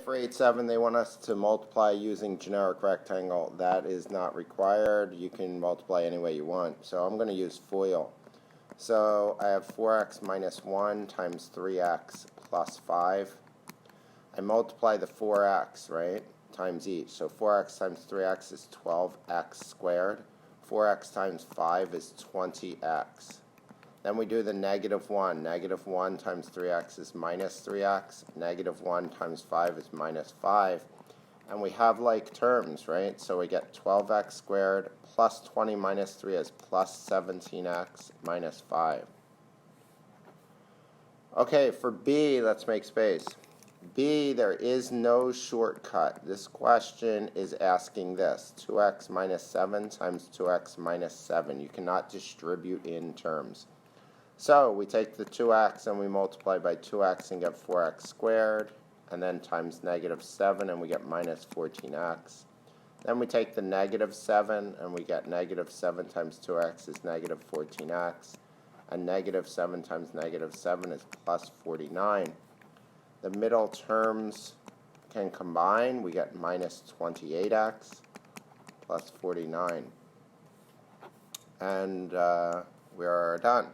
for 8-7, they want us to multiply using generic rectangle. That is not required. You can multiply any way you want. So I'm going to use FOIL. So I have 4x minus 1 times 3x plus 5. I multiply the 4x, right, times each. So 4x times 3x is 12x squared. 4x times 5 is 20x. Then we do the negative 1. Negative 1 times 3x is minus 3x. Negative 1 times 5 is minus 5. And we have like terms, right? So we get 12x squared plus 20 minus 3 is plus 17x minus 5. Okay, for B, let's make space. B, there is no shortcut. This question is asking this. 2x minus 7 times 2x minus 7. You cannot distribute in terms. So we take the 2x and we multiply by 2x and get 4x squared, and then times negative 7 and we get minus 14x. Then we take the negative 7 and we get negative 7 times 2x is negative 14x, and negative 7 times negative 7 is plus 49. The middle terms can combine. We get minus 28x plus 49. And we are done.